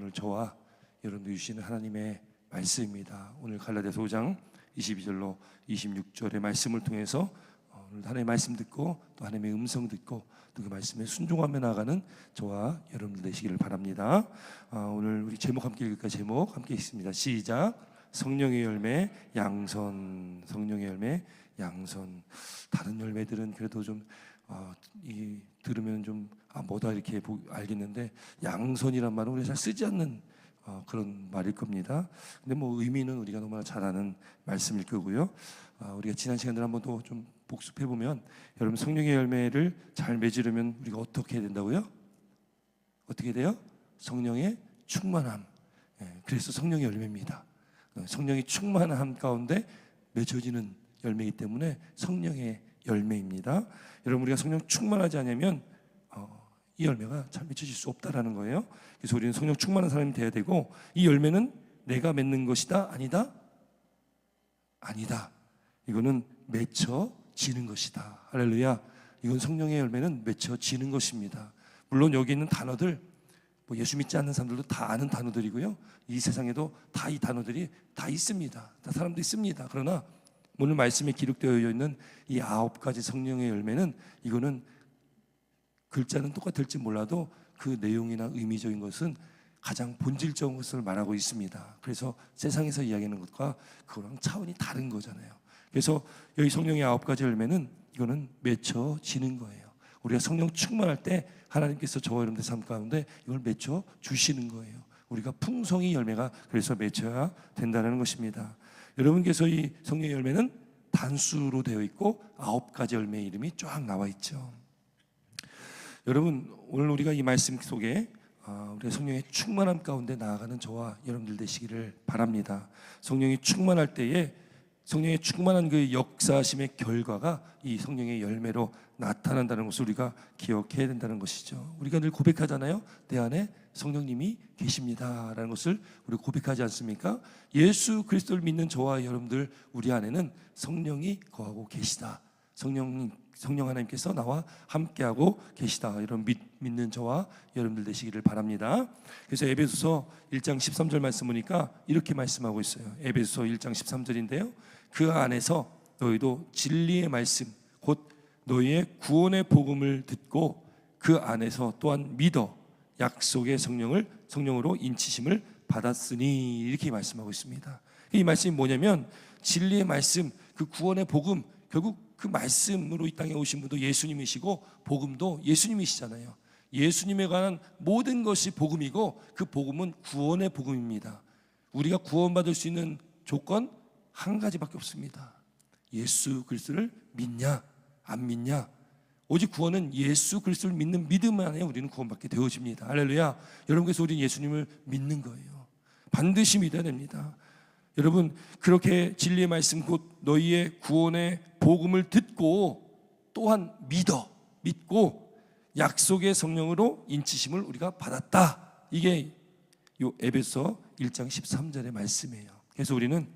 오늘 저와 여러분들 주시는 하나님의 말씀입니다. 오늘 갈라디아서 5장 22절로 26절의 말씀을 통해서 오늘 하나님의 말씀 듣고 또 하나님의 음성 듣고 또 그 말씀에 순종하며 나아가는 저와 여러분들 되시기를 바랍니다. 오늘 우리 제목 함께 읽을까? 제목 함께 읽습니다. 시작. 성령의 열매 양선. 성령의 열매 양선. 다른 열매들은 그래도 좀 들으면 좀 뭐다 이렇게 알겠는데 양선이란 말은 우리가 잘 쓰지 않는 그런 말일 겁니다. 근데 뭐 의미는 우리가 너무나 잘 아는 말씀일 거고요. 우리가 지난 시간들 한번 또 좀 복습해 보면, 여러분 성령의 열매를 잘 맺으려면 우리가 어떻게 해야 된다고요? 어떻게 돼요? 성령의 충만함. 그래서 성령의 열매입니다. 성령의 충만함 가운데 맺어지는 열매이기 때문에 성령의 열매입니다. 여러분 우리가 성령 충만하지 않으면 이 열매가 잘 맺혀질 수 없다라는 거예요. 그래서 우리는 성령 충만한 사람이 되어야 되고, 이 열매는 내가 맺는 것이다? 아니다? 아니다. 이거는 맺혀지는 것이다. 할렐루야. 이건 성령의 열매는 맺혀지는 것입니다. 물론 여기 있는 단어들, 예수 믿지 않는 사람들도 다 아는 단어들이고요. 이 세상에도 다 이 단어들이 다 있습니다. 다 사람도 있습니다. 그러나 오늘 말씀에 기록되어 있는 이 9가지 성령의 열매는, 이거는 글자는 똑같을지 몰라도 그 내용이나 의미적인 것은 가장 본질적인 것을 말하고 있습니다. 그래서 세상에서 이야기하는 것과 그거랑 차원이 다른 거잖아요. 그래서 여기 성령의 9가지 열매는 이거는 맺혀지는 거예요. 우리가 성령 충만할 때 하나님께서 저와 여러분들 삶 가운데 이걸 맺혀 주시는 거예요. 우리가 풍성히 열매가 그래서 맺혀야 된다는 것입니다. 여러분께서 이 성령의 열매는 단수로 되어 있고 9가지 열매의 이름이 쫙 나와 있죠. 여러분 오늘 우리가 이 말씀 속에 우리가 성령의 충만함 가운데 나아가는 저와 여러분들 되시기를 바랍니다. 성령이 충만할 때에 성령의 충만한 그 역사심의 결과가 이 성령의 열매로 나타난다는 것을 우리가 기억해야 된다는 것이죠. 우리가 늘 고백하잖아요. 내 안에 성령님이 계십니다라는 것을 우리 고백하지 않습니까? 예수 그리스도를 믿는 저와 여러분들, 우리 안에는 성령이 거하고 계시다. 성령 하나님께서 나와 함께하고 계시다. 이런 믿는 저와 여러분들 되시기를 바랍니다. 그래서 에베소서 1장 13절 말씀 보니까 이렇게 말씀하고 있어요. 에베소서 1장 13절인데요. 그 안에서 너희도 진리의 말씀 곧 너희의 구원의 복음을 듣고 그 안에서 또한 믿어 약속의 성령으로 인치심을 받았으니, 이렇게 말씀하고 있습니다. 이 말씀이 뭐냐면 진리의 말씀, 그 구원의 복음, 결국 그 말씀으로 이 땅에 오신 분도 예수님이시고 복음도 예수님이시잖아요. 예수님에 관한 모든 것이 복음이고 그 복음은 구원의 복음입니다. 우리가 구원받을 수 있는 조건 한 가지밖에 없습니다. 예수 그리스도를 믿냐 안 믿냐. 오직 구원은 예수 그리스도를 믿는 믿음 안에 우리는 구원받게 되어집니다. 할렐루야. 여러분께서 우리는 예수님을 믿는 거예요. 반드시 믿어야 됩니다. 여러분 그렇게 진리의 말씀 곧 너희의 구원의 복음을 듣고 또한 믿고 약속의 성령으로 인치심을 우리가 받았다. 이게 요 에베소 1장 13절의 말씀이에요. 그래서 우리는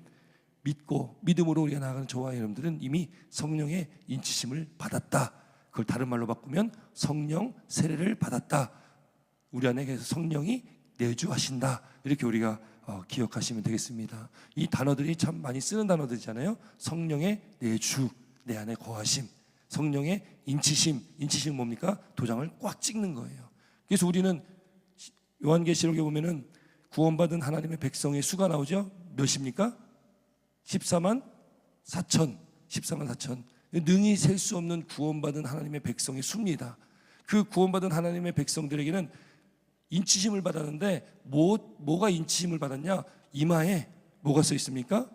믿고 믿음으로 우리가 나아가는 저와 여러분들은 이미 성령의 인치심을 받았다. 그걸 다른 말로 바꾸면 성령 세례를 받았다. 우리 안에 그래서 성령이 내주하신다. 이렇게 우리가 기억하시면 되겠습니다. 이 단어들이 참 많이 쓰는 단어들이잖아요. 성령의 내주, 내 안에 거하심, 성령의 인치심 뭡니까? 도장을 꽉 찍는 거예요. 그래서 우리는 요한계시록에 보면은 구원받은 하나님의 백성의 수가 나오죠. 몇입니까? 14만 4천. 능히 셀 수 없는 구원받은 하나님의 백성의 수입니다. 그 구원받은 하나님의 백성들에게는 인치심을 받았는데 뭐가 인치심을 받았냐? 이마에 뭐가 써 있습니까?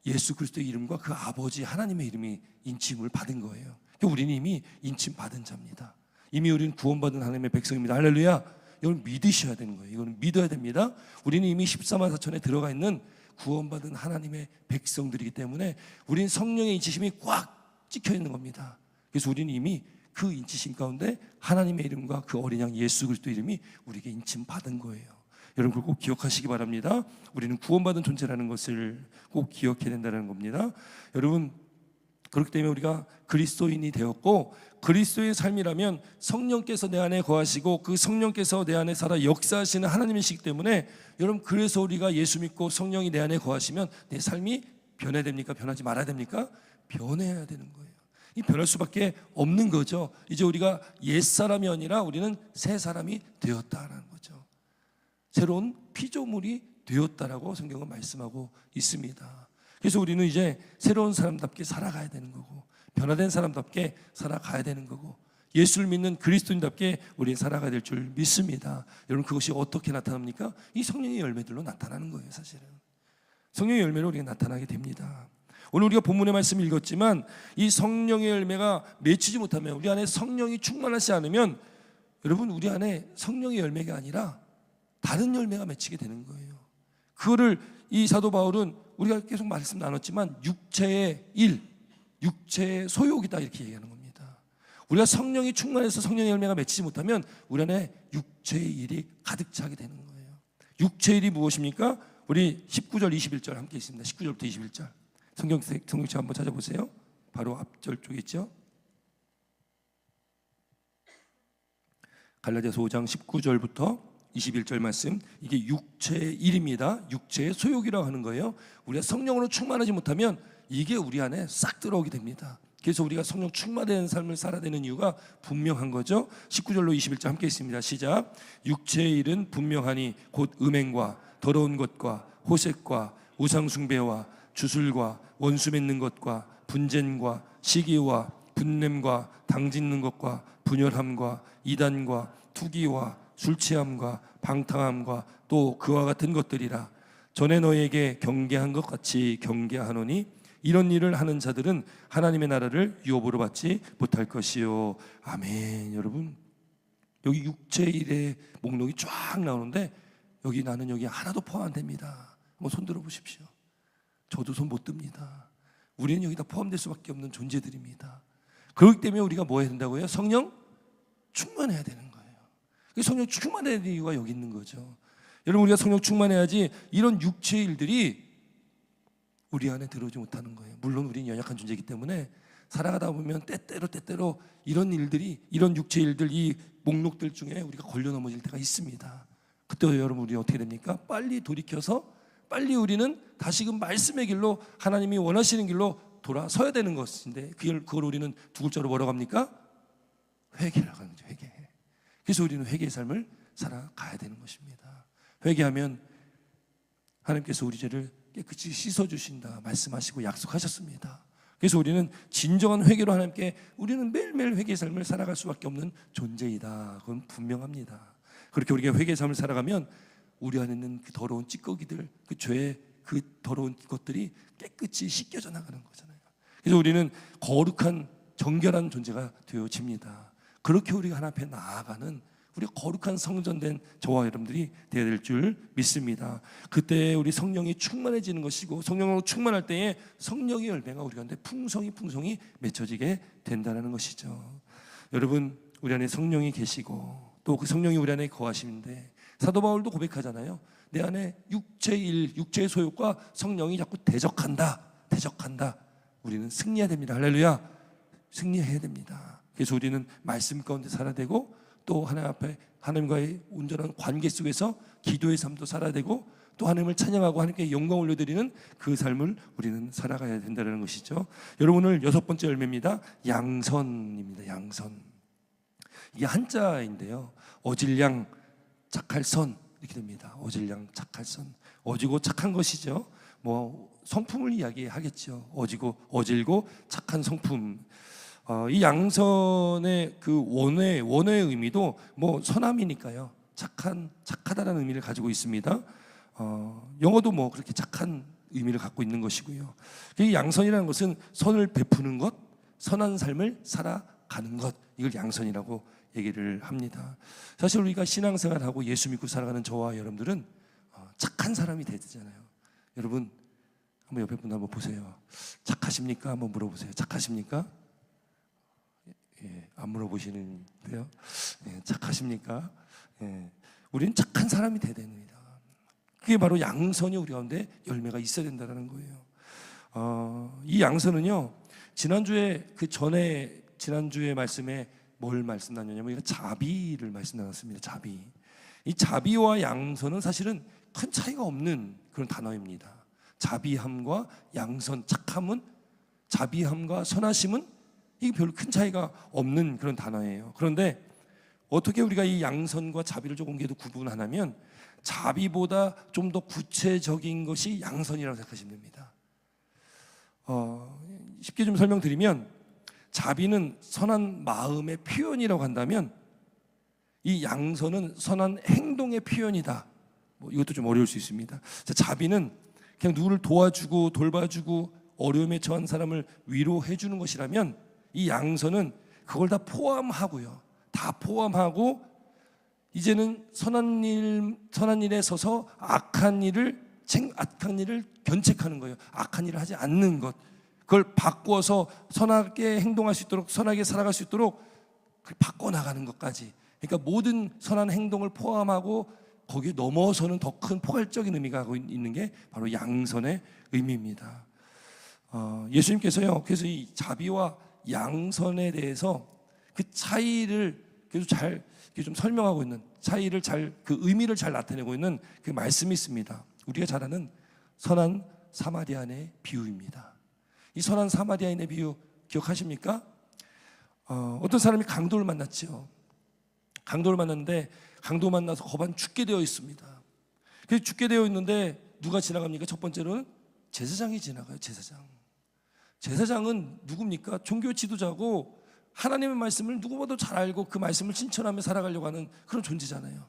예수 그리스도의 이름과 그 아버지 하나님의 이름이 인치심을 받은 거예요. 우리는 이미 인침 받은 자입니다. 이미 우리는 구원받은 하나님의 백성입니다. 할렐루야. 이걸 믿으셔야 되는 거예요. 이거는 믿어야 됩니다. 우리는 이미 14만 4천에 들어가 있는 구원받은 하나님의 백성들이기 때문에 우리는 성령의 인치심이 꽉 찍혀 있는 겁니다. 그래서 우리는 이미 그 인치심 가운데 하나님의 이름과 그 어린 양 예수 그리스도 이름이 우리에게 인침 받은 거예요. 여러분 그걸 꼭 기억하시기 바랍니다. 우리는 구원받은 존재라는 것을 꼭 기억해야 된다는 겁니다. 여러분 그렇기 때문에 우리가 그리스도인이 되었고, 그리스도의 삶이라면 성령께서 내 안에 거하시고 그 성령께서 내 안에 살아 역사하시는 하나님이시기 때문에, 여러분, 그래서 우리가 예수 믿고 성령이 내 안에 거하시면 내 삶이 변해야 됩니까? 변하지 말아야 됩니까? 변해야 되는 거예요. 이 변할 수밖에 없는 거죠. 이제 우리가 옛사람이 아니라 우리는 새 사람이 되었다라는 거죠. 새로운 피조물이 되었다라고 성경은 말씀하고 있습니다. 그래서 우리는 이제 새로운 사람답게 살아가야 되는 거고, 변화된 사람답게 살아가야 되는 거고, 예수를 믿는 그리스도인답게 우리는 살아가야 될 줄 믿습니다. 여러분, 그것이 어떻게 나타납니까? 이 성령의 열매들로 나타나는 거예요. 사실은 성령의 열매로 우리가 나타나게 됩니다. 오늘 우리가 본문의 말씀을 읽었지만 이 성령의 열매가 맺히지 못하면, 우리 안에 성령이 충만하지 않으면, 여러분, 우리 안에 성령의 열매가 아니라 다른 열매가 맺히게 되는 거예요. 그거를 이 사도 바울은 우리가 계속 말씀 나눴지만 육체의 일, 육체의 소욕이다, 이렇게 얘기하는 겁니다. 우리가 성령이 충만해서 성령의 열매가 맺히지 못하면 우리 안에 육체의 일이 가득 차게 되는 거예요. 육체의 일이 무엇입니까? 우리 19절 21절 함께 있습니다. 19절부터 21절 성경책 한번 찾아보세요. 바로 앞절 쪽에 있죠. 갈라디아서 5장 19절부터 21절 말씀, 이게 육체의 일입니다. 육체의 소욕이라고 하는 거예요. 우리가 성령으로 충만하지 못하면 이게 우리 안에 싹 들어오게 됩니다. 그래서 우리가 성령 충만된 삶을 살아야 되는 이유가 분명한 거죠. 19절로 21절 함께 있습니다. 시작. 육체의 일은 분명하니 곧 음행과 더러운 것과 호색과 우상숭배와 주술과 원수 맺는 것과 분쟁과 시기와 분냄과 당짓는 것과 분열함과 이단과 투기와 술취함과 방탕함과 또 그와 같은 것들이라. 전에 너에게 경계한 것 같이 경계하노니 이런 일을 하는 자들은 하나님의 나라를 유업으로 받지 못할 것이요. 아멘. 여러분, 여기 육체의 일의 목록이 쫙 나오는데 여기 나는 여기 하나도 포함 안 됩니다. 한번 손 들어 보십시오. 저도 손 못 듭니다. 우리는 여기다 포함될 수밖에 없는 존재들입니다. 그렇기 때문에 우리가 뭐 해야 된다고요? 성령 충만해야 되는 거예요. 성령 충만해야 되는 이유가 여기 있는 거죠. 여러분, 우리가 성령 충만해야지 이런 육체의 일들이 우리 안에 들어오지 못하는 거예요. 물론 우리는 연약한 존재이기 때문에 살아가다 보면 때때로 이런 일들이, 이런 육체의 일들, 이 목록들 중에 우리가 걸려 넘어질 때가 있습니다. 그때 여러분, 우리 어떻게 됩니까? 빨리 돌이켜서 빨리 우리는 다시금 말씀의 길로, 하나님이 원하시는 길로 돌아서야 되는 것인데, 그걸 우리는 두 글자로 뭐라고 합니까? 회개라고 하는 거죠. 회개. 그래서 우리는 회개의 삶을 살아가야 되는 것입니다. 회개하면 하나님께서 우리 죄를 깨끗이 씻어주신다 말씀하시고 약속하셨습니다. 그래서 우리는 진정한 회개로 하나님께, 우리는 매일매일 회개의 삶을 살아갈 수밖에 없는 존재이다. 그건 분명합니다. 그렇게 우리가 회개의 삶을 살아가면 우리 안에 있는 그 더러운 찌꺼기들, 그 죄의 그 더러운 것들이 깨끗이 씻겨져 나가는 거잖아요. 그래서 우리는 거룩한 정결한 존재가 되어집니다. 그렇게 우리가 하나님 앞에 나아가는, 우리 거룩한 성전된 저와 여러분들이 되어야 될 줄 믿습니다. 그때 우리 성령이 충만해지는 것이고, 성령으로 충만할 때에 성령의 열매가 우리 가운데 풍성히 맺혀지게 된다는 것이죠. 여러분, 우리 안에 성령이 계시고 또 그 성령이 우리 안에 거하시는데, 사도 바울도 고백하잖아요. 내 안에 육체의 일, 육체의 소욕과 성령이 자꾸 대적한다. 우리는 승리해야 됩니다. 할렐루야. 승리해야 됩니다. 그래서 우리는 말씀 가운데 살아야 되고, 또 하나님 앞에 하나님과의 온전한 관계 속에서 기도의 삶도 살아야 되고, 또 하나님을 찬양하고 하나님께 영광 올려드리는 그 삶을 우리는 살아가야 된다는 것이죠. 여러분, 오늘 6번째 열매입니다. 양선입니다. 양선. 이게 한자인데요. 어질양, 착할 선, 이렇게 됩니다. 어질양, 착할 선. 어지고 착한 것이죠. 뭐 성품을 이야기하겠죠. 어질고 착한 성품. 이 양선의 그 원어의 의미도 뭐 선함이니까요. 착하다라는 의미를 가지고 있습니다. 영어도 뭐 그렇게 착한 의미를 갖고 있는 것이고요. 이 양선이라는 것은 선을 베푸는 것, 선한 삶을 살아가는 것, 이걸 양선이라고 얘기를 합니다. 사실 우리가 신앙생활하고 예수 믿고 살아가는 저와 여러분들은 착한 사람이 돼야 되잖아요. 여러분, 한번 옆에 분 한번 보세요. 착하십니까? 한번 물어보세요. 착하십니까? 예, 안 물어보시는데요. 예, 착하십니까? 예, 우리는 착한 사람이 돼야 됩니다. 그게 바로 양선이 우리 가운데 열매가 있어야 된다는 거예요. 이 양선은요, 지난주에 말씀에 뭘 말씀 나눴냐면 우리가 자비를 말씀 나눴습니다. 자비. 이 자비와 양선은 사실은 큰 차이가 없는 그런 단어입니다. 자비함과 양선, 착함은, 자비함과 선하심은 이게 별로 큰 차이가 없는 그런 단어예요. 그런데 어떻게 우리가 이 양선과 자비를 조금 구분하냐면 자비보다 좀 더 구체적인 것이 양선이라고 생각하시면 됩니다. 쉽게 좀 설명드리면 자비는 선한 마음의 표현이라고 한다면 이 양선은 선한 행동의 표현이다. 이것도 좀 어려울 수 있습니다. 자비는 그냥 누구를 도와주고 돌봐주고 어려움에 처한 사람을 위로해 주는 것이라면 이 양선은 그걸 다 포함하고요. 다 포함하고 이제는 선한 일에 서서 악한 일을 견책하는 거예요. 악한 일을 하지 않는 것, 그걸 바꾸어서 선하게 행동할 수 있도록, 선하게 살아갈 수 있도록 그걸 바꿔나가는 것까지. 그러니까 모든 선한 행동을 포함하고 거기에 넘어서는 더 큰 포괄적인 의미가 하고 있는 게 바로 양선의 의미입니다. 예수님께서요, 그래서 이 자비와 양선에 대해서 그 차이를 계속 잘 좀 설명하고 있는, 차이를 그 의미를 잘 나타내고 있는 그 말씀이 있습니다. 우리가 잘 아는 선한 사마리아인의 비유입니다. 이 선한 사마리아인의 비유 기억하십니까? 어떤 사람이 강도를 만났죠. 강도를 만났는데 강도 만나서 거반 죽게 되어 있습니다. 그래서 죽게 되어 있는데 누가 지나갑니까? 첫 번째로는 제사장이 지나가요. 제사장은 누굽니까? 종교 지도자고 하나님의 말씀을 누구보다 잘 알고 그 말씀을 실천하며 살아가려고 하는 그런 존재잖아요.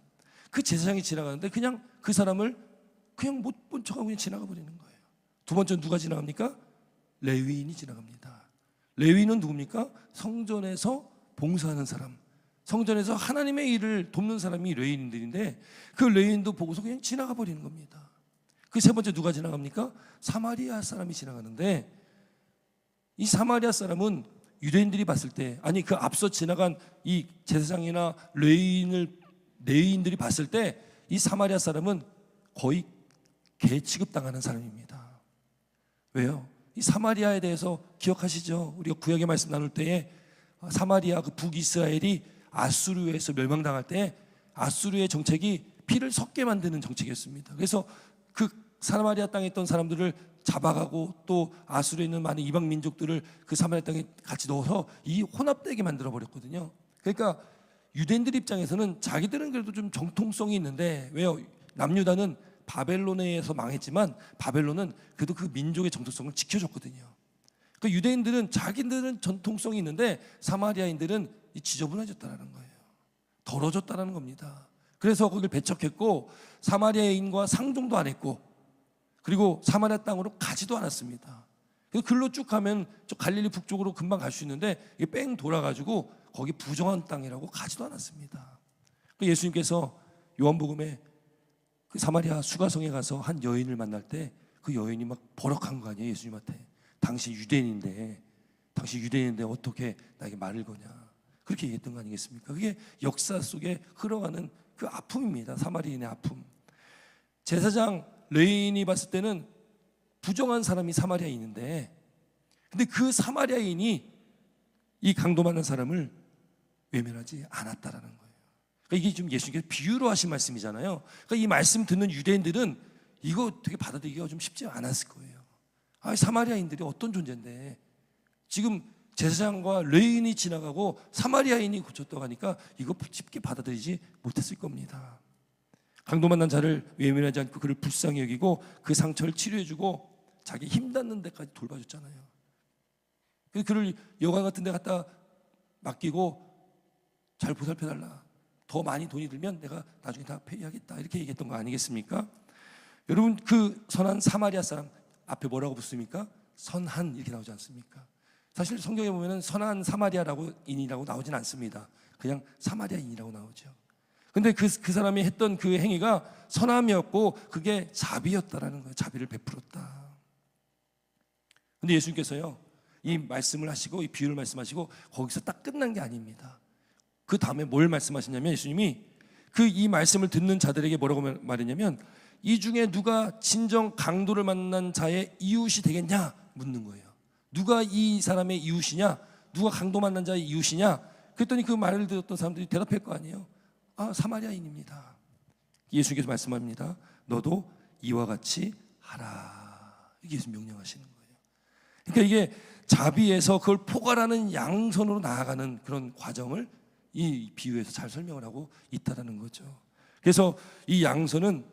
그 제사장이 지나가는데 그냥 그 사람을 그냥 못 본 척하고 그냥 지나가 버리는 거예요. 두 번째는 누가 지나갑니까? 레위인이 지나갑니다. 레위인은 누굽니까? 성전에서 봉사하는 사람, 성전에서 하나님의 일을 돕는 사람이 레위인들인데 그 레위인도 보고서 그냥 지나가 버리는 겁니다. 그 세 번째 누가 지나갑니까? 사마리아 사람이 지나가는데 이 사마리아 사람은 유대인들이 봤을 때, 아니 그 앞서 지나간 이 제사장이나 레위인들이 봤을 때 이 사마리아 사람은 거의 개 취급당하는 사람입니다. 왜요? 이 사마리아에 대해서 기억하시죠? 우리가 구약의 말씀 나눌 때에 사마리아 그 북이스라엘이 아수르에서 멸망당할 때 아수르의 정책이 피를 섞게 만드는 정책이었습니다. 그래서 그 사마리아 땅에 있던 사람들을 잡아가고 또 아수르에 있는 많은 이방 민족들을 그 사마리아 땅에 같이 넣어서 이 혼합되게 만들어 버렸거든요. 그러니까 유대인들 입장에서는 자기들은 그래도 좀 정통성이 있는데, 왜요? 남유다는 바벨론에 의해서 망했지만 바벨론은 그래도 그 민족의 정통성을 지켜줬거든요. 그러니까 유대인들은 자기들은 전통성이 있는데 사마리아인들은 지저분해졌다는 거예요. 더러졌다는 겁니다. 그래서 거기를 배척했고 사마리아인과 상종도 안 했고 그리고 사마리아 땅으로 가지도 않았습니다. 그래서 글로 쭉 가면 저 갈릴리 북쪽으로 금방 갈 수 있는데 이게 뺑 돌아가지고 거기 부정한 땅이라고 가지도 않았습니다. 예수님께서 요한복음에 그 사마리아 수가성에 가서 한 여인을 만날 때 그 여인이 막 버럭한 거 아니에요. 예수님한테. 당신 유대인인데 어떻게 나에게 말을 거냐, 그렇게 얘기했던 거 아니겠습니까? 그게 역사 속에 흘러가는 그 아픔입니다. 사마리아인의 아픔. 제사장 레위인이 봤을 때는 부정한 사람이 사마리아인인데, 근데 그 사마리아인이 이 강도 만난 사람을 외면하지 않았다라는 거예요. 그러니까 이게 좀 예수님께서 비유로 하신 말씀이잖아요. 그러니까 이 말씀 듣는 유대인들은 이거 되게 받아들이기가 좀 쉽지 않았을 거예요. 사마리아인들이 어떤 존재인데 지금 제사장과 레위인이 지나가고 사마리아인이 고쳤다고 하니까 이거 쉽게 받아들이지 못했을 겁니다. 강도 만난 자를 외면하지 않고 그를 불쌍히 여기고 그 상처를 치료해주고 자기 힘 닿는 데까지 돌봐줬잖아요. 그를 여관 같은 데 갖다 맡기고 잘 보살펴달라, 더 많이 돈이 들면 내가 나중에 다 페이하겠다, 이렇게 얘기했던 거 아니겠습니까? 여러분, 그 선한 사마리아 사람 앞에 뭐라고 붙습니까? 선한 이렇게 나오지 않습니까? 사실 성경에 보면은 선한 사마리아라고 인이라고 나오진 않습니다. 그냥 사마리아인이라고 나오죠. 근데 그 사람이 했던 그 행위가 선함이었고 그게 자비였다라는 거예요. 자비를 베풀었다. 근데 예수님께서요, 이 말씀을 하시고 이 비유를 말씀하시고 거기서 딱 끝난 게 아닙니다. 그 다음에 뭘 말씀하시냐면 예수님이 이 말씀을 듣는 자들에게 뭐라고 말했냐면 이 중에 누가 진정 강도를 만난 자의 이웃이 되겠냐 묻는 거예요. 누가 이 사람의 이웃이냐? 누가 강도 만난 자의 이웃이냐? 그랬더니 그 말을 들었던 사람들이 대답할 거 아니에요. 아, 사마리아인입니다. 예수님께서 말씀합니다. 너도 이와 같이 하라. 이게 예수 명령하시는 거예요. 그러니까 이게 자비에서 그걸 포괄하는 양선으로 나아가는 그런 과정을 이 비유에서 잘 설명을 하고 있다는 거죠. 그래서 이 양선은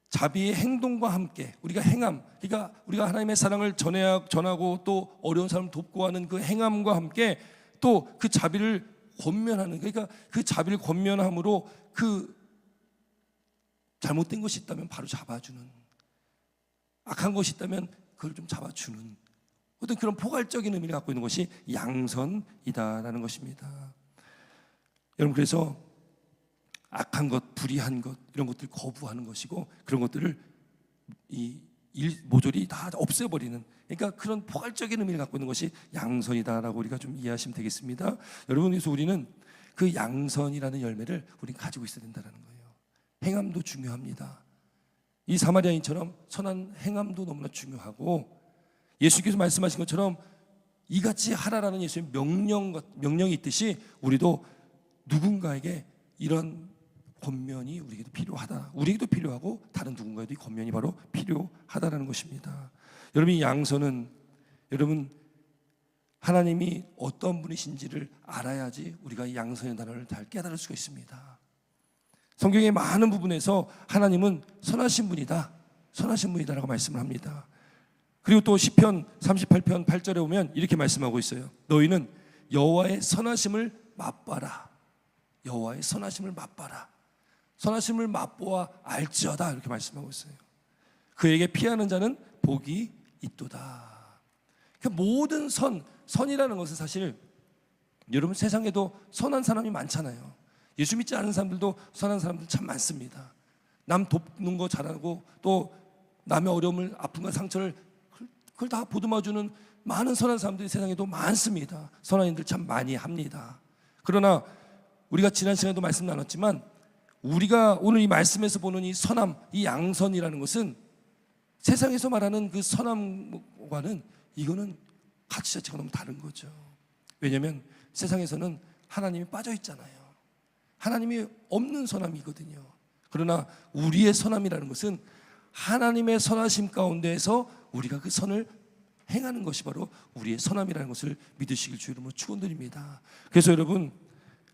자비의 행동과 함께 우리가 행함, 그러니까 우리가 하나님의 사랑을 전하고 또 어려운 사람을 돕고 하는 그 행함과 함께 또 그 자비를 권면하는, 그러니까 그 자비를 권면함으로 그 잘못된 것이 있다면 바로 잡아주는, 악한 것이 있다면 그걸 좀 잡아주는 어떤 그런 포괄적인 의미를 갖고 있는 것이 양선이다라는 것입니다. 여러분, 그래서 악한 것, 불의한 것 이런 것들 거부하는 것이고 그런 것들을 모조리 다 없애버리는, 그러니까 그런 포괄적인 의미를 갖고 있는 것이 양선이다라고 우리가 좀 이해하시면 되겠습니다. 여러분, 그래서 우리는 그 양선이라는 열매를 우리는 가지고 있어야 된다는 거예요. 행함도 중요합니다. 이 사마리아인처럼 선한 행함도 너무나 중요하고 예수께서 말씀하신 것처럼 이같이 하라라는 예수의 명령이 있듯이 우리도 누군가에게 이런 권면이 우리에게도 필요하다. 우리에게도 필요하고 다른 누군가에도 이 권면이 바로 필요하다라는 것입니다. 여러분, 이 양선은 여러분 하나님이 어떤 분이신지를 알아야지 우리가 이 양선의 단어를 잘 깨달을 수가 있습니다. 성경의 많은 부분에서 하나님은 선하신 분이다, 선하신 분이다라고 말씀을 합니다. 그리고 또 시편 38편 8절에 보면 이렇게 말씀하고 있어요. 너희는 여호와의 선하심을 맛봐라. 여호와의 선하심을 맛봐라. 선하심을 맛보아 알지어다, 이렇게 말씀하고 있어요. 그에게 피하는 자는 복이 있도다. 그러니까 모든 선이라는 것은 사실 여러분 세상에도 선한 사람이 많잖아요. 예수 믿지 않은 사람들도 선한 사람들 참 많습니다. 남 돕는 거 잘하고 또 남의 어려움을, 아픔과 상처를 그걸 다 보듬어주는 많은 선한 사람들이 세상에도 많습니다. 선한 인들 참 많이 합니다. 그러나 우리가 지난 시간에도 말씀 나눴지만 우리가 오늘 이 말씀에서 보는 이 선함, 이 양선이라는 것은 세상에서 말하는 그 선함과는 이거는 가치 자체가 너무 다른 거죠. 왜냐하면 세상에서는 하나님이 빠져 있잖아요. 하나님이 없는 선함이거든요. 그러나 우리의 선함이라는 것은 하나님의 선하심 가운데에서 우리가 그 선을 행하는 것이 바로 우리의 선함이라는 것을 믿으시길 주 이름으로 축원드립니다. 그래서 여러분,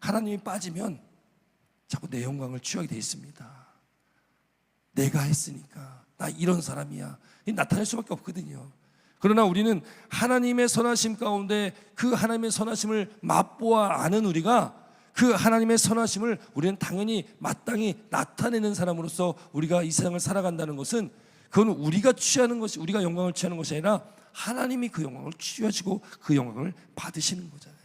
하나님이 빠지면 자꾸 내 영광을 취하게 돼 있습니다. 내가 했으니까 나 이런 사람이야, 나타낼 수밖에 없거든요. 그러나 우리는 하나님의 선하심 가운데 그 하나님의 선하심을 맛보아 아는 우리가 그 하나님의 선하심을 우리는 당연히 마땅히 나타내는 사람으로서 우리가 이 세상을 살아간다는 것은 그건 우리가 취하는 것이, 우리가 영광을 취하는 것이 아니라 하나님이 그 영광을 취하시고 그 영광을 받으시는 거잖아요.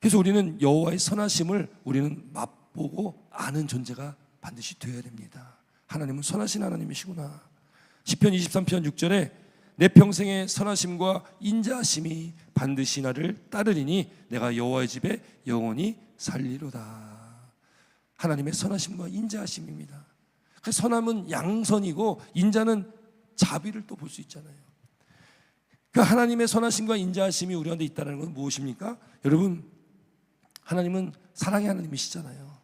그래서 우리는 여호와의 선하심을 우리는 맛보고 아는 존재가 반드시 되어야 됩니다. 하나님은 선하신 하나님이시구나. 시편 23편 6절에 내 평생의 선하심과 인자하심이 반드시 나를 따르리니 내가 여호와의 집에 영원히 살리로다. 하나님의 선하심과 인자하심입니다. 그 선함은 양선이고 인자는 자비를 또 볼 수 있잖아요. 그 하나님의 선하심과 인자하심이 우리 가운데 있다는 건 무엇입니까? 여러분, 하나님은 사랑의 하나님이시잖아요.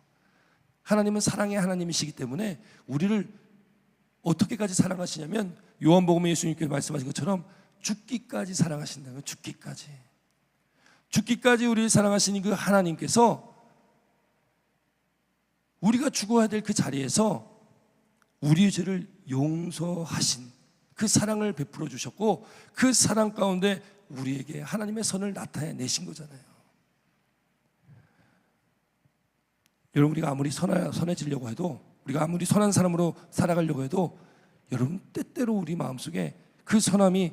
하나님은 사랑의 하나님이시기 때문에 우리를 어떻게까지 사랑하시냐면 요한복음에 예수님께서 말씀하신 것처럼 죽기까지 사랑하신다는 거예요. 죽기까지 우리를 사랑하시는 그 하나님께서 우리가 죽어야 될 그 자리에서 우리의 죄를 용서하신 그 사랑을 베풀어 주셨고 그 사랑 가운데 우리에게 하나님의 선을 나타내신 거잖아요. 여러분, 우리가 아무리 선해지려고 해도, 우리가 아무리 선한 사람으로 살아가려고 해도 여러분 때때로 우리 마음속에 그 선함이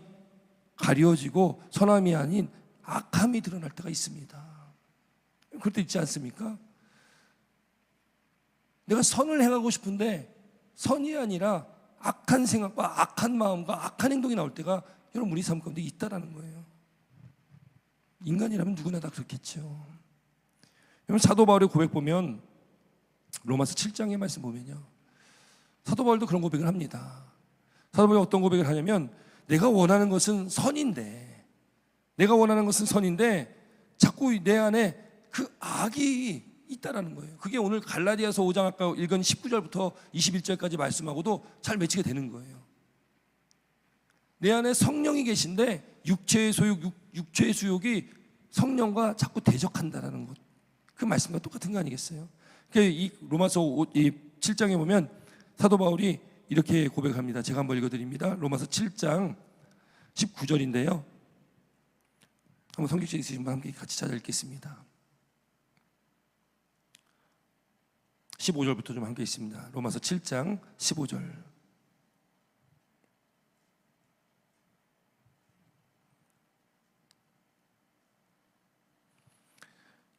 가려지고 선함이 아닌 악함이 드러날 때가 있습니다. 그럴 때 있지 않습니까? 내가 선을 행하고 싶은데 선이 아니라 악한 생각과 악한 마음과 악한 행동이 나올 때가 여러분 우리 삶 가운데 있다라는 거예요. 인간이라면 누구나 다 그렇겠죠. 여러분, 사도 바울의 고백 보면 로마서 7장의 말씀 보면요, 사도 바울도 그런 고백을 합니다. 사도 바울이 어떤 고백을 하냐면 내가 원하는 것은 선인데, 내가 원하는 것은 선인데 자꾸 내 안에 그 악이 있다라는 거예요. 그게 오늘 갈라디아서 5장 아까 읽은 19절부터 21절까지 말씀하고도 잘 매치가 되는 거예요. 내 안에 성령이 계신데 육체의 소욕, 육체의 수욕이 성령과 자꾸 대적한다라는 것, 그 말씀과 똑같은 거 아니겠어요? 이 로마서 7장에 보면 사도 바울이 이렇게 고백합니다. 제가 한번 읽어드립니다. 로마서 7장 19절인데요. 한번 성경책 있으신 분 함께 같이 찾아 읽겠습니다. 15절부터 좀 함께 있습니다. 로마서 7장 15절.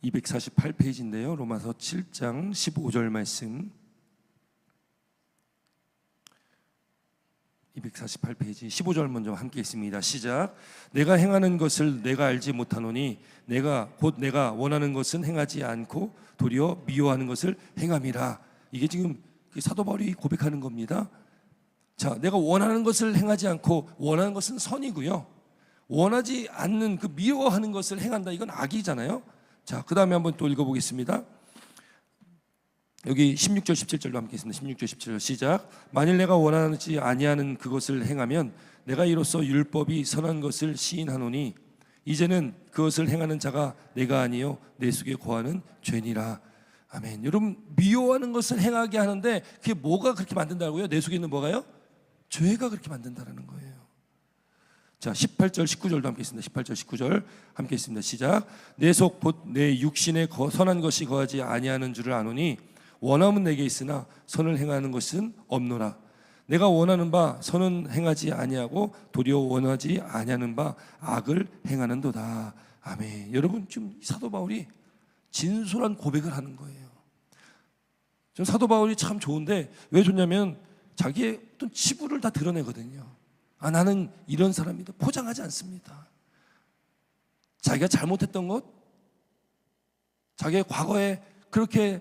(248페이지인데요) 로마서 7장 15절 말씀, 248페이지 15절 먼저 함께 있습니다. 시작. 내가 행하는 것을 내가 알지 못하노니 내가 원하는 것은 행하지 않고 도리어 미워하는 것을 행함이라. 이게 지금 사도 바울이 고백하는 겁니다. 자, 내가 원하는 것을 행하지 않고, 원하는 것은 선이고요, 원하지 않는 그 미워하는 것을 행한다, 이건 악이잖아요. 자, 그 다음에 한번 또 읽어보겠습니다. 여기 16절 17절로 함께 있습니다. 16절 17절 시작. 만일 내가 원하지 아니하는 그것을 행하면 내가 이로써 율법이 선한 것을 시인하노니 이제는 그것을 행하는 자가 내가 아니요 내 속에 거하는 죄니라. 아멘. 여러분, 미워하는 것을 행하게 하는데 그게 뭐가 그렇게 만든다고요? 내 속에 있는 뭐가요? 죄가 그렇게 만든다는 거예요. 자, 18절 19절도 함께 있습니다. 18절 19절 함께 있습니다. 시작. 내 속 곧 내 육신에 선한 것이 거하지 아니하는 줄을 아노니 원함은 내게 있으나 선을 행하는 것은 없노라. 내가 원하는 바 선은 행하지 아니하고 도리어 원하지 아니하는 바 악을 행하는도다. 아멘. 여러분, 지금 사도 바울이 진솔한 고백을 하는 거예요. 좀 사도 바울이 참 좋은데 왜 좋냐면 자기의 어떤 치부를 다 드러내거든요. 아, 나는 이런 사람이다. 포장하지 않습니다. 자기가 잘못했던 것, 자기의 과거에 그렇게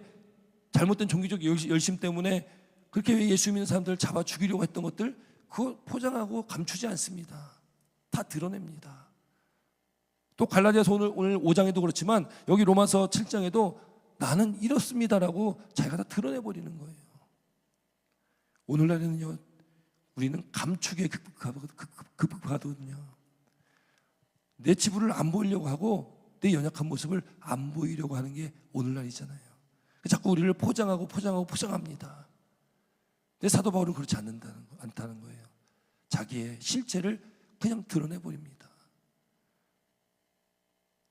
잘못된 종교적 열심 때문에 그렇게 예수 믿는 사람들을 잡아 죽이려고 했던 것들, 그거 포장하고 감추지 않습니다. 다 드러냅니다. 또 갈라디아서 오늘 5장에도 그렇지만 여기 로마서 7장에도 나는 이렇습니다라고 자기가 다 드러내버리는 거예요. 오늘날에는요, 우리는 감추기에 급급하거든요. 내 치부를 안 보이려고 하고 내 연약한 모습을 안 보이려고 하는 게 오늘날이잖아요. 자꾸 우리를 포장합니다. 근데 사도 바울은 그렇지 않다는 거예요. 자기의 실체를 그냥 드러내버립니다.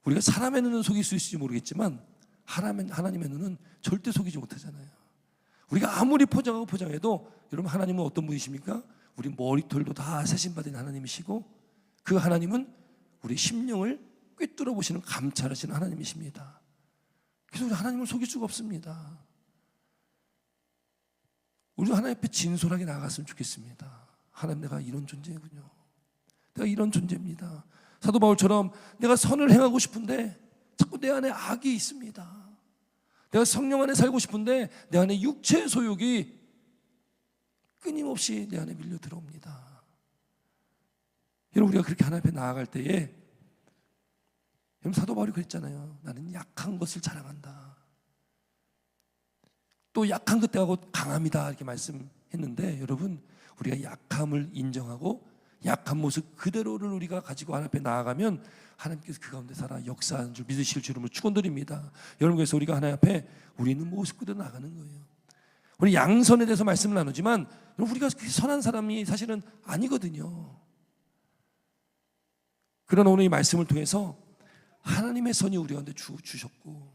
우리가 사람의 눈은 속일 수 있을지 모르겠지만 하나님의 눈은 절대 속이지 못하잖아요. 우리가 아무리 포장해도 여러분, 하나님은 어떤 분이십니까? 우리 머리털도 다 세심받은 하나님이시고 그 하나님은 우리 심령을 꿰뚫어 보시는, 감찰하시는 하나님이십니다. 그래서 우리 하나님을 속일 수가 없습니다. 우리도 하나님 앞에 진솔하게 나아갔으면 좋겠습니다. 하나님, 내가 이런 존재군요. 내가 이런 존재입니다. 사도 바울처럼 내가 선을 행하고 싶은데 자꾸 내 안에 악이 있습니다. 내가 성령 안에 살고 싶은데 내 안에 육체의 소욕이 끊임없이 내 안에 밀려 들어옵니다. 여러분, 우리가 그렇게 하나님 앞에 나아갈 때에, 여러분, 사도 바울이 그랬잖아요. 나는 약한 것을 자랑한다. 또 약한 것하고 강함이다 이렇게 말씀했는데, 여러분, 우리가 약함을 인정하고 약한 모습 그대로를 우리가 가지고 하나님 앞에 나아가면 하나님께서 그 가운데 살아 역사하는 줄 믿으실 줄을 축원드립니다. 여러분, 그래서 우리가 하나님 앞에 우리 있는 모습 그대로 나가는 거예요. 우리 양선에 대해서 말씀을 나누지만 우리가 선한 사람이 사실은 아니거든요. 그러나 오늘 이 말씀을 통해서 하나님의 선이 우리 가운데 주셨고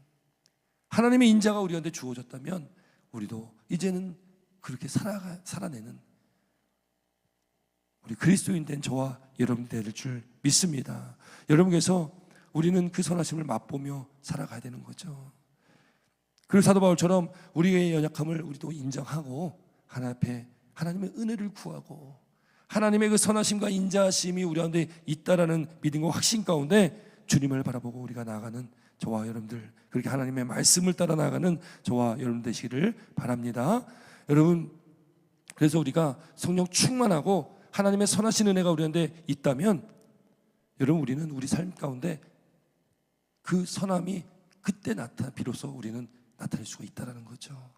하나님의 인자가 우리 가운데 주어졌다면 우리도 이제는 그렇게 살아내는 우리 그리스도인 된 저와 여러분 될 줄 믿습니다. 여러분께서 우리는 그 선하심을 맛보며 살아가야 되는 거죠. 그리고 사도 바울처럼 우리의 연약함을 우리도 인정하고 하나님 앞에 하나님의 은혜를 구하고 하나님의 그 선하심과 인자하심이 우리 가운데 있다라는 믿음과 확신 가운데 주님을 바라보고 우리가 나아가는 저와 여러분들, 그렇게 하나님의 말씀을 따라 나아가는 저와 여러분 되시기를 바랍니다. 여러분, 그래서 우리가 성령 충만하고 하나님의 선하신 은혜가 우리한테 있다면 여러분 우리는 우리 삶 가운데 그 선함이 그때 비로소 우리는 나타낼 수가 있다는 거죠.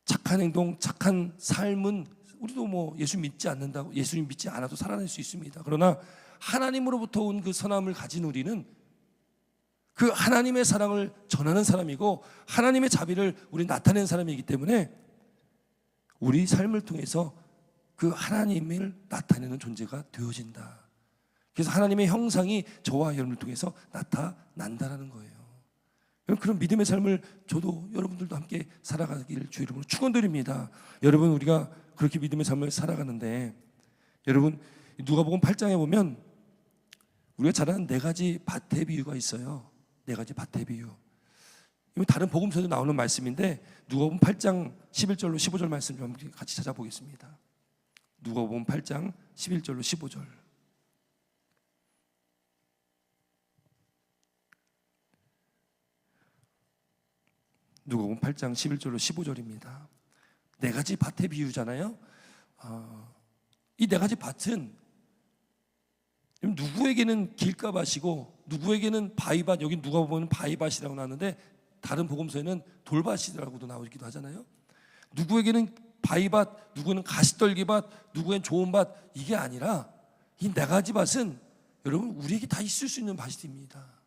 착한 행동, 착한 삶은 우리도 뭐 예수 믿지 않는다고, 예수님 믿지 않아도 살아낼 수 있습니다. 그러나 하나님으로부터 온 그 선함을 가진 우리는 그 하나님의 사랑을 전하는 사람이고 하나님의 자비를 우리 나타내는 사람이기 때문에 우리 삶을 통해서 그 하나님을 나타내는 존재가 되어진다. 그래서 하나님의 형상이 저와 여러분을 통해서 나타난다는 거예요. 그런 믿음의 삶을 저도 여러분들도 함께 살아가기를 주 이름으로 축원드립니다. 여러분 우리가 그렇게 믿음의 삶을 살아가는데 여러분 누가복음 8장에 보면 우리가 잘 아는 4가지 밭의 비유가 있어요. 4가지 밭의 비유. 이건 다른 복음서에도 나오는 말씀인데 누가복음 8장 11절로 15절 말씀 좀 같이 찾아보겠습니다. 누가복음 8장 11절로 15절. 누가복음 8장 11절로 15절입니다. 4가지 밭의 비유잖아요. 이 4가지 밭은 누구에게는 길가밭이고 누구에게는 바위밭, 여기 누가 보면 바위밭이라고 나오는데 다른 복음서에는 돌밭이라고도 나오기도 하잖아요. 누구에게는 바위밭, 누구는 가시떨기밭, 누구엔 좋은 밭, 이게 아니라 이 4가지 밭은 여러분 우리에게 다 있을 수 있는 밭입니다.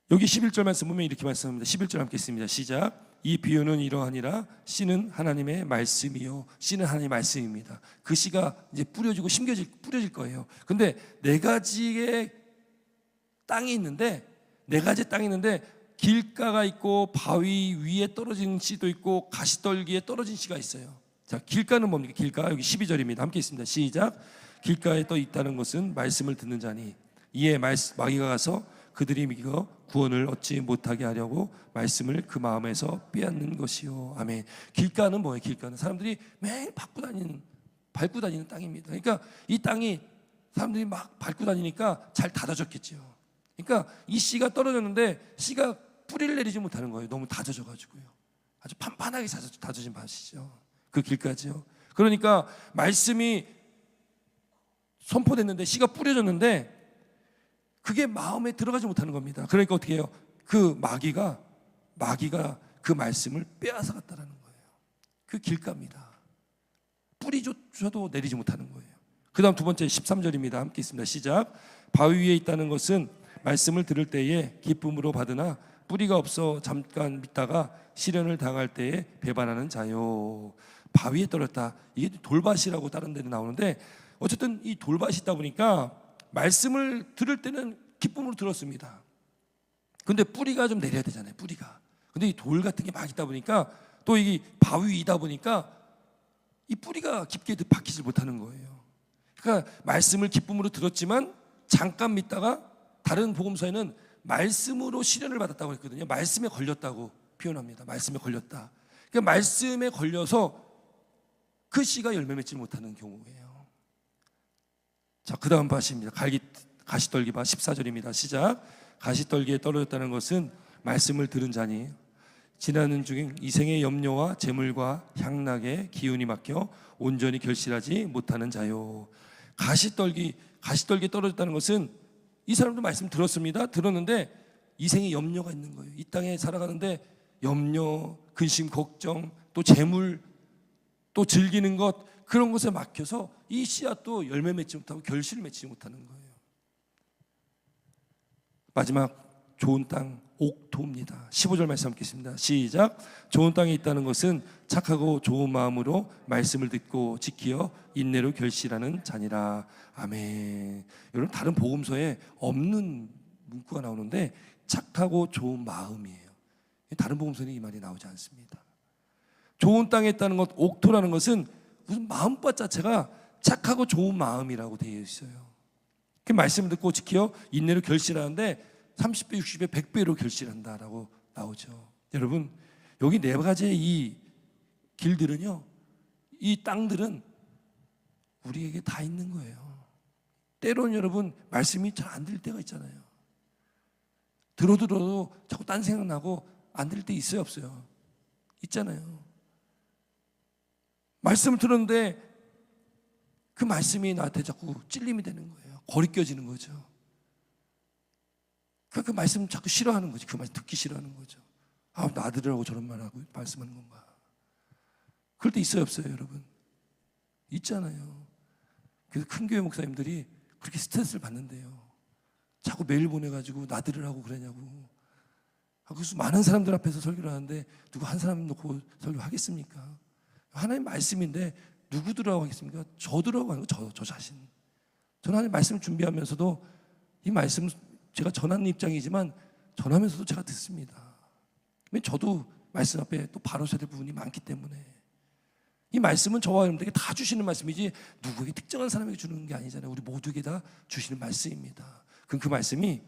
여기 11절 말씀 보면 이렇게 말씀합니다. 11절 함께 읽습니다. 시작. 이 비유는 이러하니라. 씨는 하나님의 말씀이요. 씨는 하나님의 말씀입니다. 그 씨가 이제 뿌려지고 뿌려질 거예요. 근데 4가지의 땅이 있는데 4가지 땅이 있는데 길가가 있고 바위 위에 떨어진 씨도 있고 가시떨기에 떨어진 씨가 있어요. 자, 길가는 뭡니까? 길가 여기 12절입니다. 함께 있습니다. 시작. 길가에 떠 있다는 것은 말씀을 듣는 자니 이에 마귀가 가서 그들이 믿어 구원을 얻지 못하게 하려고 말씀을 그 마음에서 빼앗는 것이요. 아멘. 길가는 뭐예요? 길가는 사람들이 매일 밟고 다니는 땅입니다. 그러니까 이 땅이 사람들이 막 밟고 다니니까 잘 다져졌겠죠. 그러니까 이 씨가 떨어졌는데 씨가 뿌리를 내리지 못하는 거예요. 너무 다져져가지고요. 아주 판판하게 다져진 밭이죠. 그 길가죠. 그러니까 말씀이 선포됐는데 씨가 뿌려졌는데 그게 마음에 들어가지 못하는 겁니다. 그러니까 어떻게 해요? 그 마귀가 그 말씀을 빼앗아 갔다는 거예요. 그 길가입니다. 뿌리조차도 내리지 못하는 거예요. 그 다음 2번째 13절입니다. 함께 있습니다. 시작. 바위 위에 있다는 것은 말씀을 들을 때에 기쁨으로 받으나 뿌리가 없어 잠깐 믿다가 시련을 당할 때에 배반하는 자요. 바위에 떨어졌다. 이게 돌밭이라고 다른 데는 나오는데 어쨌든 이 돌밭이 있다 보니까 말씀을 들을 때는 기쁨으로 들었습니다. 근데 뿌리가 좀 내려야 되잖아요. 뿌리가. 근데 이 돌 같은 게 막 있다 보니까 또 이 바위이다 보니까 이 뿌리가 깊게 박히지 못하는 거예요. 그러니까 말씀을 기쁨으로 들었지만 잠깐 믿다가 다른 복음서에는 말씀으로 시련을 받았다고 했거든요. 말씀에 걸렸다고 표현합니다. 말씀에 걸렸다. 그러니까 말씀에 걸려서 그 씨가 열매 맺지 못하는 경우예요. 자, 그 다음 밭입니다. 가시떨기 밭 14절입니다. 시작. 가시떨기에 떨어졌다는 것은 말씀을 들은 자니 지나는 중에 이생의 염려와 재물과 향락에 기운이 막혀 온전히 결실하지 못하는 자요. 가시떨기에 떨어졌다는 것은 이 사람도 말씀 들었습니다. 들었는데 이생의 염려가 있는 거예요. 이 땅에 살아가는데 염려, 근심, 걱정, 또 재물, 또 즐기는 것, 그런 것에 막혀서 이 씨앗도 열매 맺지 못하고 결실을 맺지 못하는 거예요. 마지막 좋은 땅 옥토입니다. 15절 말씀 함께했습니다. 시작. 좋은 땅에 있다는 것은 착하고 좋은 마음으로 말씀을 듣고 지키어 인내로 결실하는 자니라. 아멘. 여러분 다른 복음서에 없는 문구가 나오는데 착하고 좋은 마음이에요. 다른 복음서는 이 말이 나오지 않습니다. 좋은 땅에 있다는 것, 옥토라는 것은 무슨 마음밭 자체가 착하고 좋은 마음이라고 되어 있어요. 그 말씀을 듣고 지켜 인내로 결실하는데 30배, 60배, 100배로 결실한다라고 나오죠. 여러분 여기 4가지의 이 길들은요, 이 땅들은 우리에게 다 있는 거예요. 때로는 여러분 말씀이 잘 안 들릴 때가 있잖아요. 들어도 자꾸 딴 생각나고 안 들릴 때 있어요, 없어요? 있잖아요. 말씀을 들었는데 그 말씀이 나한테 자꾸 찔림이 되는 거예요. 거리껴지는 거죠. 그 말씀 자꾸 싫어하는 거지. 그 말씀 듣기 싫어하는 거죠. 아, 나들으라고 저런 말하고 말씀하는 건가. 그럴 때 있어요, 없어요, 여러분? 있잖아요. 그래서 큰 교회 목사님들이 그렇게 스트레스를 받는데요. 자꾸 메일 보내가지고 나들으라고 그러냐고. 그래서 많은 사람들 앞에서 설교를 하는데 누구 한 사람 놓고 설교하겠습니까? 하나님 말씀인데 누구 들으라고 하겠습니까? 저 들으라고 하는 거, 저 자신. 저는 하나님 말씀을 준비하면서도 이 말씀 제가 전하는 입장이지만 전하면서도 제가 듣습니다. 저도 말씀 앞에 또 바로 서야 될 부분이 많기 때문에 이 말씀은 저와 여러분들에게 다 주시는 말씀이지 누구에게 특정한 사람에게 주는 게 아니잖아요. 우리 모두에게 다 주시는 말씀입니다. 그럼 그 말씀이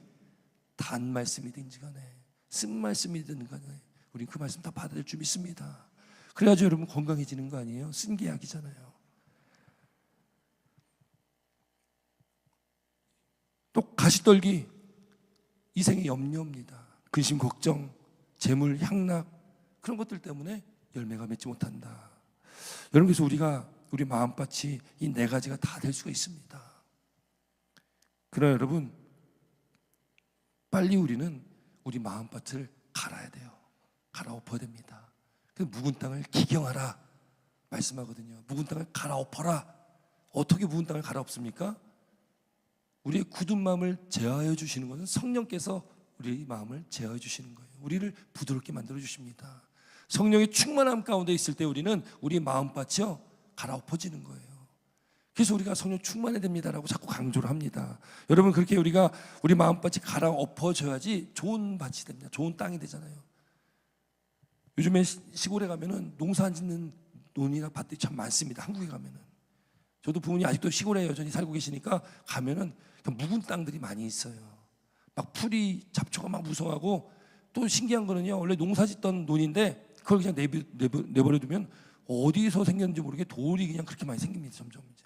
단 말씀이든지 간에 쓴 말씀이든 간에 우리는 그 말씀 다 받아들일 줄 믿습니다. 그래야지 여러분 건강해지는 거 아니에요? 쓴 게 약이잖아요. 또 가시떨기 이생의 염려입니다. 근심, 걱정, 재물, 향락 그런 것들 때문에 열매가 맺지 못한다. 여러분, 그래서 우리가 우리 마음밭이 이 네 가지가 다 될 수가 있습니다. 그러나 여러분, 빨리 우리는 우리 마음밭을 갈아야 돼요. 갈아엎어야 됩니다. 그래서 묵은 땅을 기경하라 말씀하거든요. 묵은 땅을 갈아엎어라. 어떻게 묵은 땅을 갈아엎습니까? 우리의 굳은 마음을 제어해 주시는 것은 성령께서 우리 마음을 제어해 주시는 거예요. 우리를 부드럽게 만들어 주십니다. 성령의 충만함 가운데 있을 때 우리는 우리 마음밭이요 갈아엎어지는 거예요. 그래서 우리가 성령 충만해야 됩니다라고 자꾸 강조를 합니다. 여러분, 그렇게 우리가 우리 마음밭이 갈아엎어져야지 좋은 밭이 됩니다. 좋은 땅이 되잖아요. 요즘에 시골에 가면은 농사 안 짓는 논이나 밭들이 참 많습니다. 한국에 가면은. 저도 부모님 아직도 시골에 여전히 살고 계시니까 가면은 묵은 땅들이 많이 있어요. 막 풀이 잡초가 막 무성하고, 또 신기한 거는요, 원래 농사 짓던 논인데 그걸 그냥 내버려두면 어디서 생겼는지 모르게 돌이 그냥 그렇게 많이 생깁니다. 점점 이제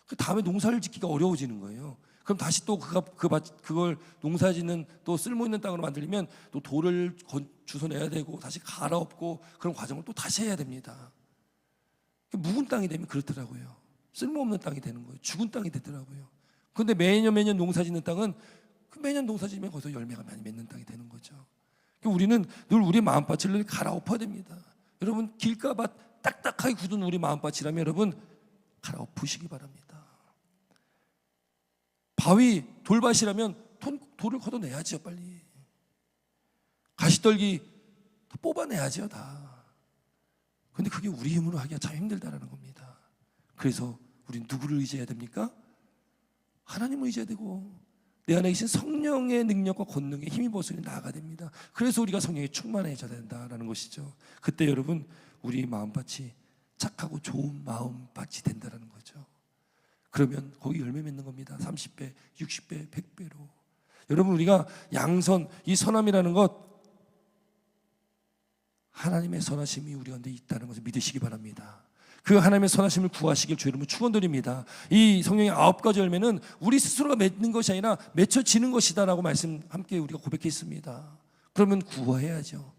그 다음에 농사를 짓기가 어려워지는 거예요. 그럼 다시 또 그걸 농사짓는 또 쓸모 있는 땅으로 만들려면 또 돌을 주워내야 되고 다시 갈아엎고 그런 과정을 또 다시 해야 됩니다. 묵은 땅이 되면 그렇더라고요. 쓸모없는 땅이 되는 거예요. 죽은 땅이 되더라고요. 그런데 매년 농사짓는 땅은 매년 농사짓으면 거기서 열매가 많이 맺는 땅이 되는 거죠. 우리는 늘 우리 마음밭을 갈아엎어야 됩니다. 여러분, 길가밭 딱딱하게 굳은 우리 마음밭이라면 여러분 갈아엎으시기 바랍니다. 바위 돌밭이라면 돌을 걷어내야죠. 빨리 가시떨기 다 뽑아내야죠. 다. 그런데 그게 우리 힘으로 하기가 참 힘들다라는 겁니다. 그래서 우리는 누구를 의지해야 됩니까? 하나님을 의지해야 되고 내 안에 계신 성령의 능력과 권능에 힘입어서 나아가야 됩니다. 그래서 우리가 성령에 충만해져야 된다는 것이죠. 그때 여러분 우리 마음밭이 착하고 좋은 마음밭이 된다는 거죠. 그러면 거기 열매 맺는 겁니다. 30배, 60배, 100배로. 여러분, 우리가 양선, 이 선함이라는 것, 하나님의 선하심이 우리 가운데 있다는 것을 믿으시기 바랍니다. 그 하나님의 선하심을 구하시길 주 여러분 축원드립니다. 이 성령의 9가지 열매는 우리 스스로가 맺는 것이 아니라 맺혀지는 것이다라고 말씀 함께 우리가 고백했습니다. 그러면 구해야죠.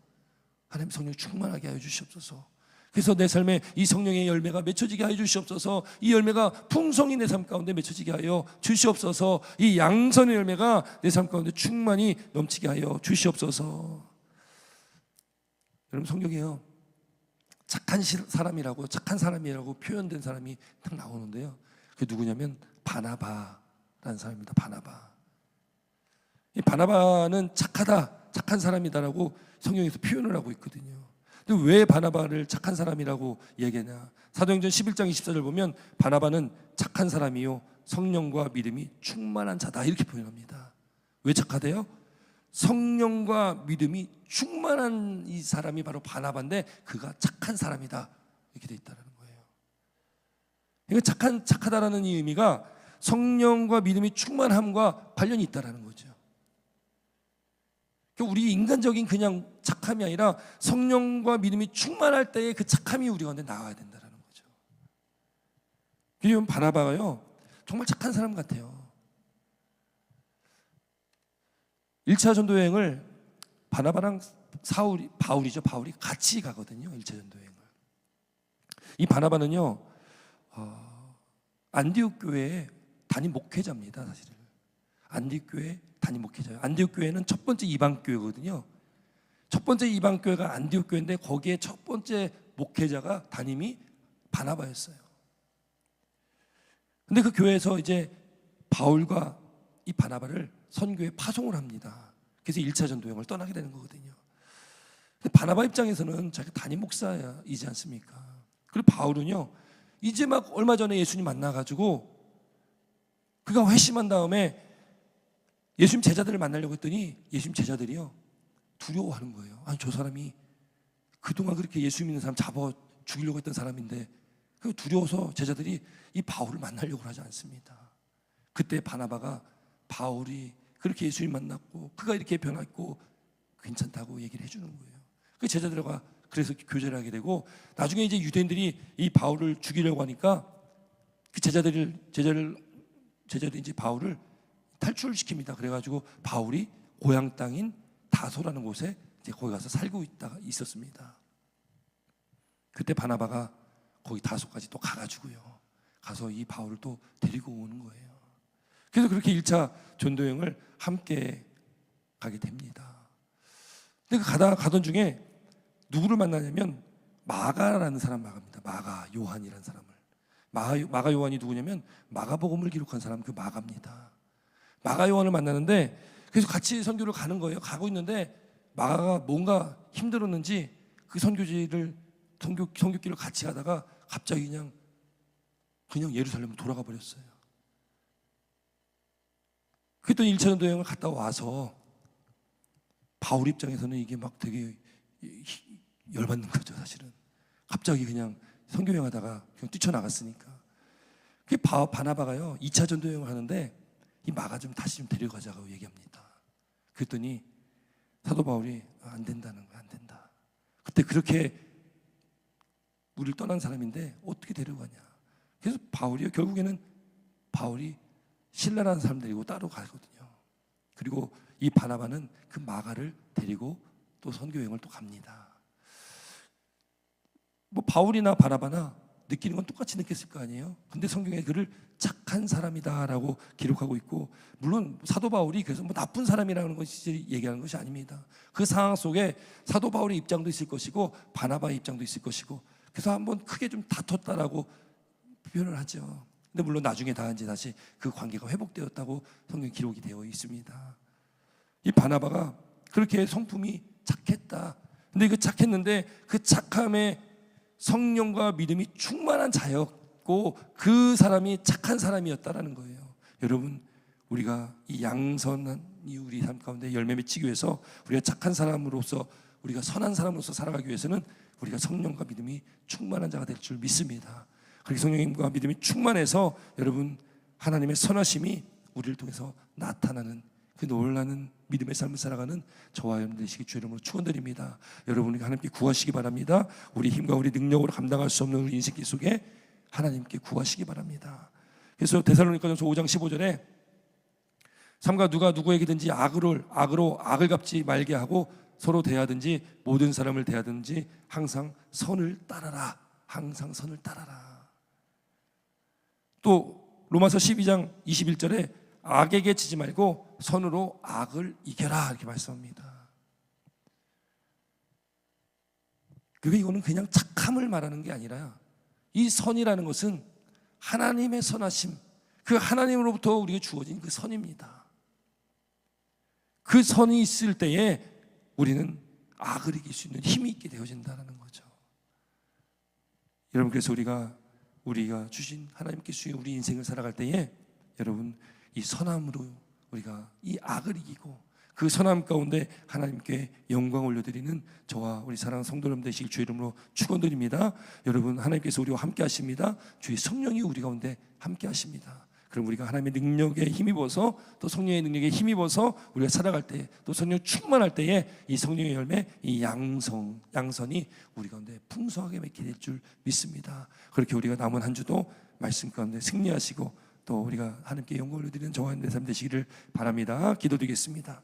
하나님 성령 충만하게 하여 주시옵소서. 그래서 내 삶에 이 성령의 열매가 맺혀지게 하여 주시옵소서. 이 열매가 풍성히 내 삶 가운데 맺혀지게 하여 주시옵소서. 이 양선의 열매가 내 삶 가운데 충만히 넘치게 하여 주시옵소서. 여러분, 성경에요 착한 사람이라고 표현된 사람이 딱 나오는데요, 그게 누구냐면 바나바라는 사람입니다. 바나바. 이 바나바는 착한 사람이다라고 성경에서 표현을 하고 있거든요. 근데 왜 바나바를 착한 사람이라고 얘기하냐? 사도행전 11장 24절 보면 바나바는 착한 사람이요 성령과 믿음이 충만한 자다 이렇게 표현합니다. 왜 착하대요? 성령과 믿음이 충만한 이 사람이 바로 바나바인데 그가 착한 사람이다 이렇게 돼 있다는 거예요. 그러니까 착하다라는 이 의미가 성령과 믿음이 충만함과 관련이 있다는 거죠. 우리 인간적인 그냥 착함이 아니라 성령과 믿음이 충만할 때의 그 착함이 우리 가운데 나와야 된다는 거죠. 그리고 바나바가요 정말 착한 사람 같아요. 1차 전도 여행을 바나바랑 바울이 같이 가거든요. 1차 전도 여행을. 이 바나바는요, 안디옥 교회의 담임 목회자입니다. 사실은 안디옥 교회 담임 목회자예요. 안디옥 교회는 첫 번째 이방 교회거든요. 첫 번째 이방 교회가 안디옥 교회인데 거기에 첫 번째 목회자가 담임이 바나바였어요. 근데 그 교회에서 이제 바울과 이 바나바를 선교에 파송을 합니다. 그래서 1차 전도여행을 떠나게 되는 거거든요. 근데 바나바 입장에서는 자기가 담임 목사이지 않습니까? 그리고 바울은요, 이제 막 얼마 전에 예수님 만나가지고 그가 회심한 다음에 예수님 제자들을 만나려고 했더니 예수님 제자들이요, 두려워하는 거예요. 아니, 저 사람이 그동안 그렇게 예수 믿는 사람 잡아 죽이려고 했던 사람인데, 그 두려워서 제자들이 이 바울을 만나려고 하지 않습니다. 그때 바나바가 바울이 그렇게 예수님 만났고 그가 이렇게 변했고 괜찮다고 얘기를 해주는 거예요. 그 제자들과 그래서 교제를 하게 되고, 나중에 이제 유대인들이 이 바울을 죽이려고 하니까 그 제자들이 이제 바울을 탈출시킵니다. 그래가지고 바울이 고향 땅인 다소라는 곳에 이제 거기 가서 살고 있었습니다. 그때 바나바가 거기 다소까지 또 가가지고요, 가서 이 바울을 또 데리고 오는 거예요. 그래서 그렇게 1차 전도여행을 함께 가게 됩니다. 근데 가던 중에 누구를 만나냐면 마가라는 사람 만납니다. 마가 요한이라는 사람을. 마가 요한이 누구냐면 마가복음을 기록한 사람, 그 마가입니다. 마가 요한을 만나는데, 그래서 같이 선교를 가는 거예요. 가고 있는데 마가가 뭔가 힘들었는지 그 선교길을 같이 가다가 갑자기 그냥 예루살렘으로 돌아가 버렸어요. 그랬더니 1차 전도여행을 갔다 와서 바울 입장에서는 이게 막 되게 열받는 거죠. 사실은 갑자기 그냥 선교여행 하다가 그냥 뛰쳐나갔으니까. 그 바나바가요, 2차 전도여행을 하는데 이 마가 좀 다시 좀 데려가자고 얘기합니다. 그랬더니 사도 바울이 안 된다는 거야. 안 된다. 그때 그렇게 우리를 떠난 사람인데 어떻게 데려가냐. 그래서 결국에는 바울이 신라라는 사람 데리고 따로 가거든요. 그리고 이 바나바는 그 마가를 데리고 또 선교여행을 또 갑니다. 뭐 바울이나 바나바나 느끼는 건 똑같이 느꼈을 거 아니에요. 근데 성경에 그를 착한 사람이다라고 기록하고 있고, 물론 사도 바울이 그래서 뭐 나쁜 사람이라는 것이 얘기하는 것이 아닙니다. 그 상황 속에 사도 바울의 입장도 있을 것이고 바나바의 입장도 있을 것이고, 그래서 한번 크게 좀 다퉜다라고 표현을 하죠. 근데 물론 나중에 이제 다시 그 관계가 회복되었다고 성경 기록이 되어 있습니다. 이 바나바가 그렇게 성품이 착했다. 근데 그 착했는데 그 착함에 성령과 믿음이 충만한 자였고 그 사람이 착한 사람이었다라는 거예요. 여러분, 우리가 이 양선이 우리 삶 가운데 열매 맺히기 위해서, 우리가 착한 사람으로서, 우리가 선한 사람으로서 살아가기 위해서는 우리가 성령과 믿음이 충만한 자가 될 줄 믿습니다. 그렇게 성령과 믿음이 충만해서 여러분, 하나님의 선하심이 우리를 통해서 나타나는 그 놀라는 믿음의 삶을 살아가는 저와 여러분 되시기 주 이름으로 축원드립니다. 여러분이 하나님께 구하시기 바랍니다. 우리 힘과 우리 능력으로 감당할 수 없는 우리 인생길 속에 하나님께 구하시기 바랍니다. 그래서 데살로니가전서 5장 15절에 삼가 누가 누구에게든지 악으로 악을 갚지 말게 하고 서로 대하든지 모든 사람을 대하든지 항상 선을 따라라. 항상 선을 따라라. 또 로마서 12장 21절에 악에게 지지 말고 선으로 악을 이겨라 이렇게 말씀합니다. 그게 이거는 그냥 착함을 말하는 게 아니라 이 선이라는 것은 하나님의 선하심, 그 하나님으로부터 우리에게 주어진 그 선입니다. 그 선이 있을 때에 우리는 악을 이길 수 있는 힘이 있게 되어진다는 거죠. 여러분, 그래서 우리가 주신 하나님께 주신 우리 인생을 살아갈 때에 여러분, 이 선함으로 우리가 이 악을 이기고 그 선함 가운데 하나님께 영광 올려드리는 저와 우리 사랑하는 성도 여러분 되시길 주의 이름으로 축원드립니다. 여러분, 하나님께서 우리와 함께 하십니다. 주의 성령이 우리 가운데 함께 하십니다. 그럼 우리가 하나님의 능력에 힘입어서, 또 성령의 능력에 힘입어서 우리가 살아갈 때, 또 성령 충만할 때에 이 성령의 열매, 이 양선이 우리 가운데 풍성하게 맺게 될 줄 믿습니다. 그렇게 우리가 남은 한 주도 말씀 가운데 승리하시고 또 우리가 하나님께 영광을 드리는 저와 내 삶 되시기를 바랍니다. 기도드리겠습니다.